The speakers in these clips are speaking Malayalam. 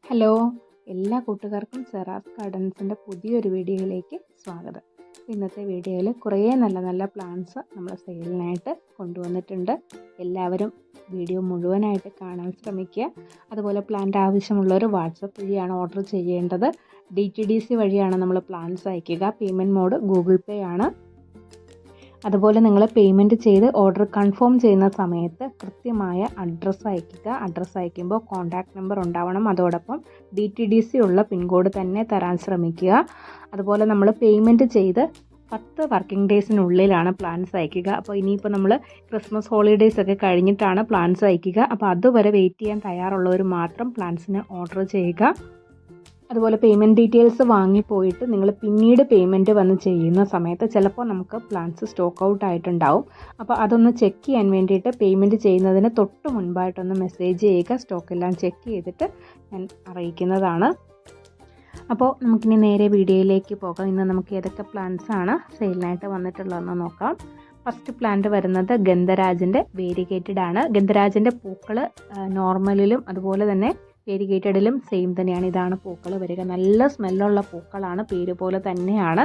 ഹലോ, എല്ലാ കൂട്ടുകാർക്കും സെറാസ് ഗാർഡൻസിൻ്റെ പുതിയൊരു വീഡിയോയിലേക്ക് സ്വാഗതം. ഇന്നത്തെ വീഡിയോയിൽ കുറേ നല്ല നല്ല പ്ലാന്റ്സ് നമ്മൾ സെയിലിനായിട്ട് കൊണ്ടുവന്നിട്ടുണ്ട്. എല്ലാവരും വീഡിയോ മുഴുവനായിട്ട് കാണാൻ ശ്രമിക്കുക. അതുപോലെ പ്ലാന്റ് ആവശ്യമുള്ളവർ വാട്സപ്പ് വഴിയാണ് ഓർഡർ ചെയ്യേണ്ടത്. DTDC വഴിയാണ് നമ്മൾ പ്ലാന്റ്സ് അയയ്ക്കുക. പേയ്മെൻറ്റ് മോഡ് ഗൂഗിൾ പേ ആണ്. അതുപോലെ നിങ്ങൾ പേയ്മെൻറ്റ് ചെയ്ത് ഓർഡർ കൺഫേം ചെയ്യുന്ന സമയത്ത് കൃത്യമായ അഡ്രസ്സ് അയയ്ക്കുക. അഡ്രസ്സ് അയയ്ക്കുമ്പോൾ കോൺടാക്റ്റ് നമ്പർ ഉണ്ടാവണം. അതോടൊപ്പം DTDC ഉള്ള പിൻകോഡ് തന്നെ തരാൻ ശ്രമിക്കുക. അതുപോലെ നമ്മൾ പേയ്മെൻറ്റ് ചെയ്ത് 10 വർക്കിംഗ് ഡേയ്സിനുള്ളിലാണ് പ്ലാന്റ്സ് അയയ്ക്കുക. അപ്പോൾ ഇനിയിപ്പോൾ നമ്മൾ ക്രിസ്മസ് ഹോളിഡേയ്സ് ഒക്കെ കഴിഞ്ഞിട്ടാണ് പ്ലാന്റ്സ് അയയ്ക്കുക. അപ്പോൾ അതുവരെ വെയിറ്റ് ചെയ്യാൻ തയ്യാറുള്ളവർ മാത്രം പ്ലാന്റ്സിന് ഓർഡർ ചെയ്യുക. അതുപോലെ പേയ്മെൻറ്റ് ഡീറ്റെയിൽസ് വാങ്ങിപ്പോയിട്ട് നിങ്ങൾ പിന്നീട് പേയ്മെൻറ്റ് വന്ന് ചെയ്യുന്ന സമയത്ത് ചിലപ്പോൾ നമുക്ക് പ്ലാന്റ്സ് സ്റ്റോക്ക് ഔട്ട് ആയിട്ടുണ്ടാവും. അപ്പോൾ അതൊന്ന് ചെക്ക് ചെയ്യാൻ വേണ്ടിയിട്ട് പേയ്മെൻറ്റ് ചെയ്യുന്നതിന് തൊട്ട് മുൻപായിട്ടൊന്ന് മെസ്സേജ് ചെയ്യുക. സ്റ്റോക്കെല്ലാം ചെക്ക് ചെയ്തിട്ട് ഞാൻ അറിയിക്കുന്നതാണ്. അപ്പോൾ നമുക്കിനി നേരെ വീഡിയോയിലേക്ക് പോകാം. ഇന്ന് നമുക്ക് ഏതൊക്കെ പ്ലാന്റ്സ് ആണ് സെയിലിനായിട്ട് വന്നിട്ടുള്ളതെന്ന് നോക്കാം. ഫസ്റ്റ് പ്ലാന്റ് വരുന്നത് ഗന്ധരാജിൻ്റെ വേരിഗേറ്റഡ് ആണ്. ഗന്ധരാജിൻ്റെ പൂക്കൾ നോർമലിലും അതുപോലെ തന്നെ വേരിഗേറ്റഡിലും സെയിം തന്നെയാണ്. ഇതാണ് പൂക്കൾ വരിക. നല്ല സ്മെല്ലുള്ള പൂക്കളാണ്, പേര് പോലെ തന്നെയാണ്.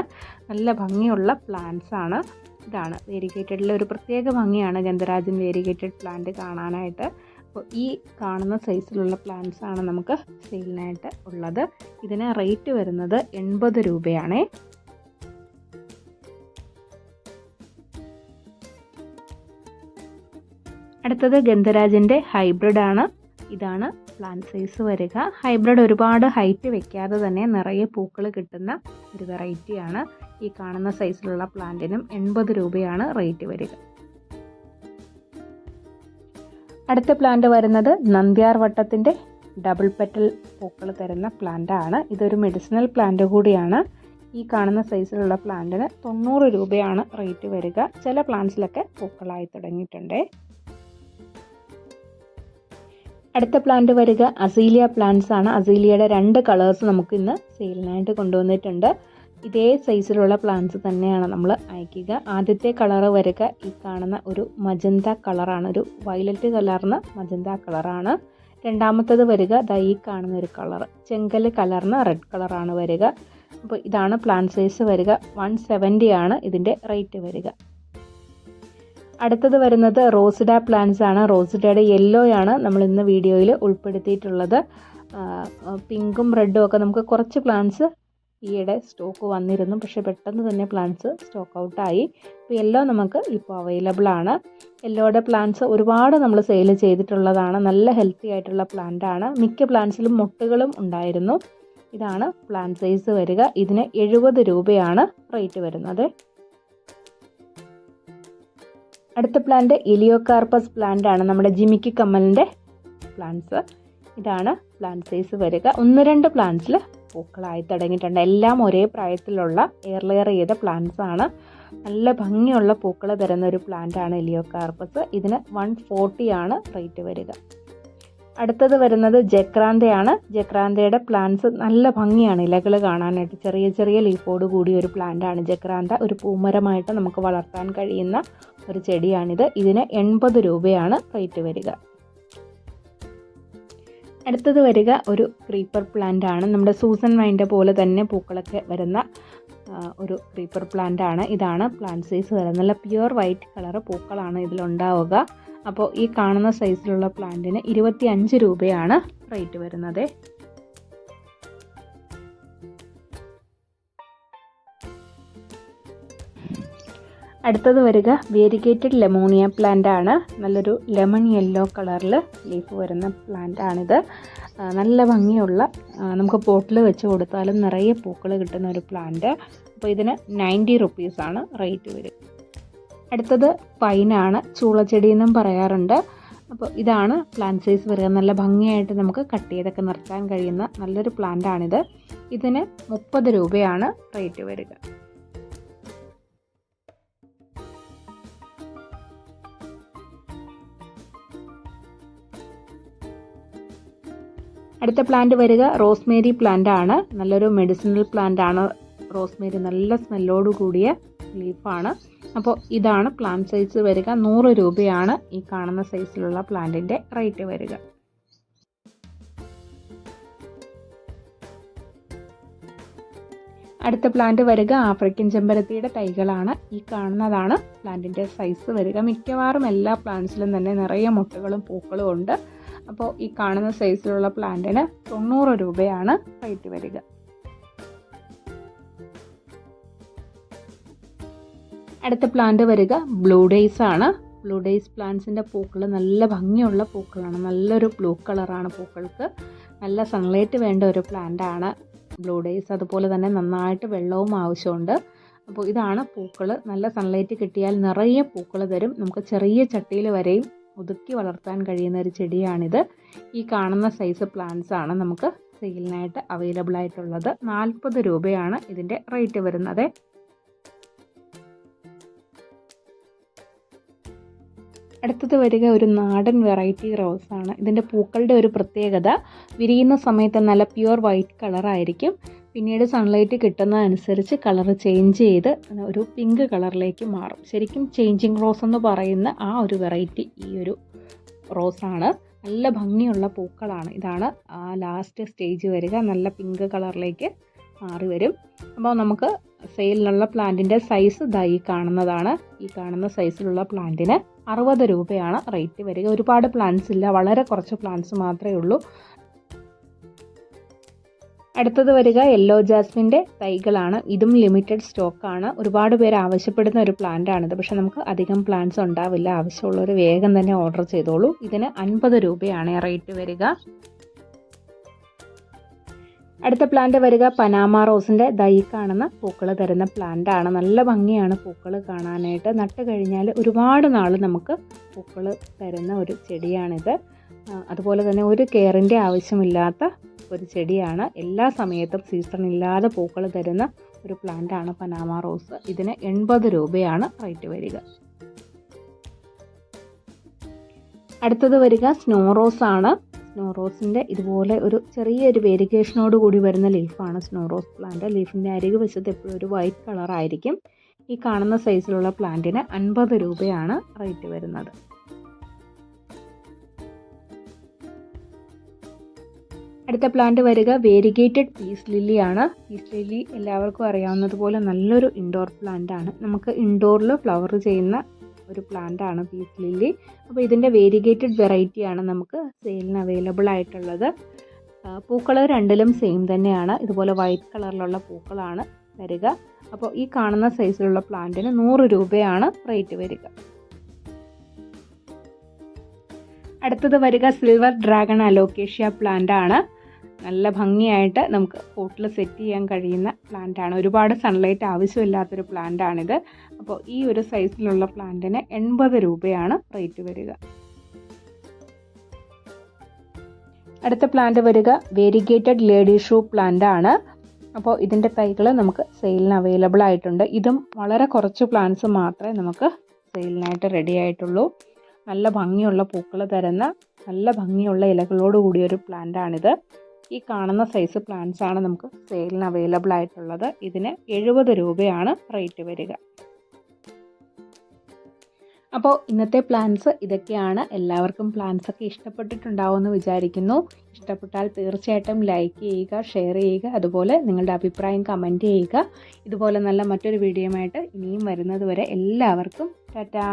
നല്ല ഭംഗിയുള്ള പ്ലാന്റ്സ് ആണ്. ഇതാണ് വേരിഗേറ്റഡിലെ ഒരു പ്രത്യേക ഭംഗിയാണ് ഗന്ധരാജൻ വേരിഗേറ്റഡ് പ്ലാന്റ് കാണാനായിട്ട്. അപ്പോൾ ഈ കാണുന്ന സൈസിലുള്ള പ്ലാന്റ്സ് ആണ് നമുക്ക് സെയിലിനായിട്ട് ഉള്ളത്. ഇതിന് റേറ്റ് വരുന്നത് 80 രൂപയാണ്. അടുത്തത് ഗന്ധരാജൻ്റെ ഹൈബ്രിഡ് ആണ്. ഇതാണ് പ്ലാന്റ് സൈസ് വരിക. ഹൈബ്രിഡ് ഒരുപാട് ഹൈറ്റ് വെക്കാതെ തന്നെ നിറയെ പൂക്കൾ കിട്ടുന്ന ഒരു വെറൈറ്റിയാണ്. ഈ കാണുന്ന സൈസിലുള്ള പ്ലാന്റിനും 80 രൂപയാണ് റേറ്റ് വരിക. അടുത്ത പ്ലാന്റ് വരുന്നത് നന്ദ്യാർ വട്ടത്തിൻ്റെ ഡബിൾ പെറ്റൽ പൂക്കൾ തരുന്ന പ്ലാന്റ് ആണ്. ഇതൊരു മെഡിസിനൽ പ്ലാന്റ് കൂടിയാണ്. ഈ കാണുന്ന സൈസിലുള്ള പ്ലാന്റിന് 90 രൂപയാണ് റേറ്റ് വരിക. ചില പ്ലാന്റ്സിലൊക്കെ പൂക്കളായി തുടങ്ങിയിട്ടുണ്ട്. അടുത്ത പ്ലാന്റ് വരിക അസീലിയ പ്ലാന്റ്സ് ആണ്. അസീലിയയുടെ 2 കളേഴ്സ് നമുക്ക് ഇന്ന് സെയിലിനായിട്ട് കൊണ്ടുവന്നിട്ടുണ്ട്. ഇതേ സൈസിലുള്ള പ്ലാന്റ്സ് തന്നെയാണ് നമ്മൾ അയക്കുക. ആദ്യത്തെ കളറ് വരിക ഈ കാണുന്ന ഒരു മജന്ത കളറാണ്, ഒരു വയലറ്റ് കലർന്ന മജന്ത കളറാണ്. രണ്ടാമത്തത് വരിക ഈ കാണുന്ന ഒരു കളർ ചെങ്കല് കലർന്ന റെഡ് കളറാണ് വരിക. അപ്പോൾ ഇതാണ് പ്ലാന്റ് സൈസ് വരിക. 170 ആണ് ഇതിൻ്റെ റേറ്റ് വരിക. അടുത്തത് വരുന്നത് റോസിഡ പ്ലാന്റ്സ് ആണ്. റോസിഡയുടെ യെല്ലോ ആണ് നമ്മൾ ഇന്ന് വീഡിയോയിൽ ഉൾപ്പെടുത്തിയിട്ടുള്ളത്. പിങ്കും റെഡും ഒക്കെ നമുക്ക് കുറച്ച് പ്ലാന്റ്സ് ഈയിടെ സ്റ്റോക്ക് വന്നിരുന്നു, പക്ഷേ പെട്ടെന്ന് തന്നെ പ്ലാന്റ്സ് സ്റ്റോക്ക് ഔട്ടായി. ഇപ്പോൾ യെല്ലോ നമുക്ക് ഇപ്പോൾ അവൈലബിൾ ആണ്. യെല്ലോയുടെ പ്ലാന്റ്സ് ഒരുപാട് നമ്മൾ സെയിൽ ചെയ്തിട്ടുള്ളതാണ്. നല്ല ഹെൽത്തി ആയിട്ടുള്ള പ്ലാന്റ് ആണ്. മിക്ക പ്ലാന്റ്സിലും മുട്ടുകളും ഉണ്ടായിരുന്നു. ഇതാണ് പ്ലാന്റ് സൈസ് വരിക. ഇതിന് 70 രൂപയാണ് റേറ്റ് വരുന്നത്. അടുത്ത പ്ലാന്റ് എലിയോകാർപ്പസ് പ്ലാന്റ് ആണ്, നമ്മുടെ ജിമിക്കി കമ്മലിൻ്റെ പ്ലാന്റ്സ്. ഇതാണ് പ്ലാന്റ് സൈസ് വരിക. 1-2 പ്ലാന്റ്സിൽ പൂക്കളായി തുടങ്ങിയിട്ടുണ്ട്. എല്ലാം ഒരേ പ്രായത്തിലുള്ള എയർ ചെയ്ത പ്ലാന്റ്സ് ആണ്. നല്ല ഭംഗിയുള്ള പൂക്കൾ തരുന്ന ഒരു പ്ലാന്റ് ആണ് എലിയോകാർപ്പസ്. ഇതിന് 140 ആണ് റേറ്റ് വരിക. അടുത്തത് വരുന്നത് ജക്രാന്തയാണ്. ജക്രാന്തയുടെ പ്ലാന്റ്സ് നല്ല ഭംഗിയാണ് ഇലകൾ കാണാനായിട്ട്. ചെറിയ ചെറിയ ലീഫോട് കൂടിയ ഒരു പ്ലാന്റ് ആണ് ജക്രാന്ത. ഒരു പൂമരമായിട്ട് നമുക്ക് വളർത്താൻ കഴിയുന്ന ഒരു ചെടിയാണിത്. ഇതിന് 80 രൂപയാണ് റേറ്റ് വരിക. അടുത്തത് വരിക ഒരു ക്രീപ്പർ പ്ലാന്റ് ആണ്. നമ്മുടെ സൂസൻ വൈൻ്റെ പോലെ തന്നെ പൂക്കളൊക്കെ വരുന്ന ഒരു ക്രീപ്പർ പ്ലാന്റ് ആണ്. ഇതാണ് പ്ലാന്റ് സൈസ് വരുന്നത്. നല്ല പ്യുവർ വൈറ്റ് കളർ പൂക്കളാണ് ഇതിലുണ്ടാവുക. അപ്പോൾ ഈ കാണുന്ന സൈസിലുള്ള പ്ലാന്റിന് 25 രൂപയാണ് റേറ്റ് വരുന്നത്. അടുത്തത് വരിക വേരിഗേറ്റഡ് ലെമോണിയ പ്ലാന്റ് ആണ്. നല്ലൊരു ലെമൺ യെല്ലോ കളറിൽ ലീഫ് വരുന്ന പ്ലാന്റ് ആണിത്. നല്ല ഭംഗിയുള്ള, നമുക്ക് പോട്ടിൽ വെച്ച് കൊടുത്താലും നിറയെ പൂക്കൾ കിട്ടുന്ന ഒരു പ്ലാന്റ്. അപ്പോൾ ഇതിന് 90 റുപ്പീസാണ് റേറ്റ് വരും. അടുത്തത് പൈനാണ്, ചൂളച്ചെടി എന്നും പറയാറുണ്ട്. അപ്പോൾ ഇതാണ് പ്ലാന്റ് സൈസ് വരിക. നല്ല ഭംഗിയായിട്ട് നമുക്ക് കട്ട് ചെയ്തൊക്കെ നിർത്താൻ കഴിയുന്ന നല്ലൊരു പ്ലാന്റ് ആണിത്. ഇതിന് 30 രൂപയാണ് റേറ്റ് വരിക. അടുത്ത പ്ലാന്റ് വരിക റോസ്മേരി പ്ലാന്റ് ആണ്. നല്ലൊരു മെഡിസിനൽ പ്ലാന്റ് ആണ് റോസ്മേരി. നല്ല സ്മെല്ലോട് കൂടിയ ലീഫാണ്. അപ്പോൾ ഇതാണ് പ്ലാന്റ് സൈസ് വരിക. 100 രൂപയാണ് ഈ കാണുന്ന സൈസിലുള്ള പ്ലാന്റിൻ്റെ റേറ്റ് വരിക. അടുത്ത പ്ലാന്റ് വരിക ആഫ്രിക്കൻ ചെമ്പരത്തിയുടെ തൈകളാണ്. ഈ കാണുന്നതാണ് പ്ലാന്റിൻ്റെ സൈസ് വരിക. മിക്കവാറും എല്ലാ പ്ലാന്റ്സിലും തന്നെ നിറയെ മുട്ടുകളും പൂക്കളും ഉണ്ട്. അപ്പോൾ ഈ കാണുന്ന സൈസിലുള്ള പ്ലാന്റിന് 90 രൂപയാണ് റേറ്റ് വരിക. അടുത്ത പ്ലാന്റ് വരിക ബ്ലൂ ഡേയ്സ് ആണ്. ബ്ലൂ ഡേയ്സ് പ്ലാന്റ്സിൻ്റെ പൂക്കൾ നല്ല ഭംഗിയുള്ള പൂക്കളാണ്. നല്ലൊരു ബ്ലൂ കളറാണ് പൂക്കൾക്ക്. നല്ല സൺലൈറ്റ് വേണ്ട ഒരു പ്ലാന്റാണ് ബ്ലൂ ഡേയ്സ്. അതുപോലെ തന്നെ നന്നായിട്ട് വെള്ളവും ആവശ്യമുണ്ട്. അപ്പോൾ ഇതാണ് പൂക്കൾ. നല്ല സൺലൈറ്റ് കിട്ടിയാൽ നിറയെ പൂക്കൾ തരും. നമുക്ക് ചെറിയ ചട്ടിയിൽ വരെയും ഒതുക്കി വളർത്താൻ കഴിയുന്ന ഒരു ചെടിയാണിത്. ഈ കാണുന്ന സൈസ് പ്ലാന്റ്സ് ആണ് നമുക്ക് സെയിലിനായിട്ട് അവൈലബിൾ ആയിട്ടുള്ളത്. 40 രൂപയാണ് ഇതിൻ്റെ റേറ്റ് വരുന്നത്. അടുത്തത് വരിക ഒരു നാടൻ വെറൈറ്റി റോസാണ്. ഇതിൻ്റെ പൂക്കളുടെ ഒരു പ്രത്യേകത, വിരിയുന്ന സമയത്ത് നല്ല പ്യുവർ വൈറ്റ് കളറായിരിക്കും. പിന്നീട് സൺലൈറ്റ് കിട്ടുന്നതനുസരിച്ച് കളർ ചേഞ്ച് ചെയ്ത് ഒരു പിങ്ക് കളറിലേക്ക് മാറും. ശരിക്കും ചേഞ്ചിങ് റോസ് എന്ന് പറയുന്ന ആ ഒരു വെറൈറ്റി ഈ ഒരു റോസാണ്. നല്ല ഭംഗിയുള്ള പൂക്കളാണ്. ഇതാണ് ലാസ്റ്റ് സ്റ്റേജ് വരിക. നല്ല പിങ്ക് കളറിലേക്ക് മാറി വരും. അപ്പോൾ നമുക്ക് സെയിലിനുള്ള പ്ലാന്റിൻ്റെ സൈസ് ഈ കാണുന്നതാണ്. ഈ കാണുന്ന സൈസിലുള്ള പ്ലാന്റിന് 60 രൂപയാണ് റേറ്റ് വരിക. ഒരുപാട് പ്ലാന്റ്സ് ഇല്ല, വളരെ കുറച്ച് പ്ലാന്റ്സ് മാത്രമേ ഉള്ളൂ. അടുത്തത് വരിക യെല്ലോ ജാസ്മിൻ്റെ തൈകളാണ്. ഇതും ലിമിറ്റഡ് സ്റ്റോക്കാണ്. ഒരുപാട് പേര് ആവശ്യപ്പെടുന്ന ഒരു പ്ലാന്റ് ആണിത്. പക്ഷെ നമുക്ക് അധികം പ്ലാന്റ്സ് ഉണ്ടാവില്ല. ആവശ്യമുള്ളവർ വേഗം തന്നെ ഓർഡർ ചെയ്തോളൂ. ഇതിന് 50 രൂപയാണ് റേറ്റ് വരിക. അടുത്ത പ്ലാന്റ് വരിക പനാമ റോസിൻ്റെ ഈ കാണുന്ന പൂക്കൾ തരുന്ന പ്ലാന്റ് ആണ്. നല്ല ഭംഗിയാണ് പൂക്കൾ കാണാനായിട്ട്. നട്ട് കഴിഞ്ഞാൽ ഒരുപാട് നാൾ നമുക്ക് പൂക്കൾ തരുന്ന ഒരു ചെടിയാണിത്. അതുപോലെ തന്നെ ഒരു കെയറിൻ്റെ ആവശ്യമില്ലാത്ത ഒരു ചെടിയാണ്. എല്ലാ സമയത്തും സീസൺ ഇല്ലാതെ പൂക്കൾ തരുന്ന ഒരു പ്ലാന്റ് ആണ് പനാമ റോസ്. ഇതിന് 80 രൂപയാണ് റേറ്റ് വരിക. അടുത്തത് വരിക സ്നോ റോസ് ആണ്. സ്നോ റോസിൻ്റെ ഇതുപോലെ ഒരു ചെറിയൊരു വേരിഗേഷനോട് കൂടി വരുന്ന ലീഫാണ് സ്നോ റോസ് പ്ലാന്റ്. ലീഫിൻ്റെ അരികു വശത്ത് എപ്പോഴും ഒരു വൈറ്റ് കളറായിരിക്കും. ഈ കാണുന്ന സൈസിലുള്ള പ്ലാന്റിന് 50 രൂപയാണ് റേറ്റ് വരുന്നത്. അടുത്ത പ്ലാന്റ് വരിക വേരിഗേറ്റഡ് പീസ് ലില്ലിയാണ്. പീസ് ലില്ലി എല്ലാവർക്കും അറിയാവുന്നതുപോലെ നല്ലൊരു ഇൻഡോർ പ്ലാന്റ് ആണ്. നമുക്ക് ഇൻഡോറിൽ ഫ്ലവർ ചെയ്യുന്ന ഒരു പ്ലാന്റ് ആണ് പീസ് ലില്ലി. അപ്പോൾ ഇതിൻ്റെ വേരിഗേറ്റഡ് വെറൈറ്റിയാണ് നമുക്ക് സെയിലിന് അവൈലബിൾ ആയിട്ടുള്ളത്. പൂക്കൾ രണ്ടിലും സെയിം തന്നെയാണ്. ഇതുപോലെ വൈറ്റ് കളറിലുള്ള പൂക്കളാണ് വരിക. അപ്പോൾ ഈ കാണുന്ന സൈസിലുള്ള പ്ലാന്റിന് 100 രൂപയാണ് റേറ്റ് വരിക. അടുത്തത് വരിക സിൽവർ ഡ്രാഗൺ അലോക്കേഷ്യ പ്ലാന്റ് ആണ്. നല്ല ഭംഗിയായിട്ട് നമുക്ക് പോട്ടിൽ സെറ്റ് ചെയ്യാൻ കഴിയുന്ന പ്ലാന്റ് ആണ്. ഒരുപാട് സൺലൈറ്റ് ആവശ്യമില്ലാത്തൊരു പ്ലാന്റ് ആണിത്. അപ്പോൾ ഈ ഒരു സൈസിലുള്ള പ്ലാന്റിന് 80 രൂപയാണ് റേറ്റ് വരിക. അടുത്ത പ്ലാന്റ് വരിക വേരിഗേറ്റഡ് ലേഡി ഷൂ പ്ലാന്റ് ആണ്. അപ്പോൾ ഇതിൻ്റെ തൈകൾ നമുക്ക് സെയിലിന് അവൈലബിൾ ആയിട്ടുണ്ട്. ഇതും വളരെ കുറച്ച് പ്ലാന്റ്സ് മാത്രമേ നമുക്ക് സെയിലിനായിട്ട് റെഡി ആയിട്ടുള്ളൂ. നല്ല ഭംഗിയുള്ള പൂക്കൾ തരുന്ന നല്ല ഭംഗിയുള്ള ഇലകളോട് കൂടിയൊരു പ്ലാന്റ് ആണിത്. ഈ കാണുന്ന സൈസ് പ്ലാന്റ്സ് ആണ് നമുക്ക് സെയിലിന് അവൈലബിൾ ആയിട്ടുള്ളത്. ഇതിന് 70 രൂപയാണ് റേറ്റ് വരിക. അപ്പോൾ ഇന്നത്തെ പ്ലാന്റ്സ് ഇതൊക്കെയാണ്. എല്ലാവർക്കും പ്ലാന്റ്സ് ഒക്കെ ഇഷ്ടപ്പെട്ടിട്ടുണ്ടാവുമെന്ന് വിചാരിക്കുന്നു. ഇഷ്ടപ്പെട്ടാൽ തീർച്ചയായിട്ടും ലൈക്ക് ചെയ്യുക, ഷെയർ ചെയ്യുക, അതുപോലെ നിങ്ങളുടെ അഭിപ്രായം കമൻറ്റ് ചെയ്യുക. ഇതുപോലെ നല്ല മറ്റൊരു വീഡിയോയുമായിട്ട് ഇനിയും വരുന്നത് വരെ എല്ലാവർക്കും ടാറ്റാ.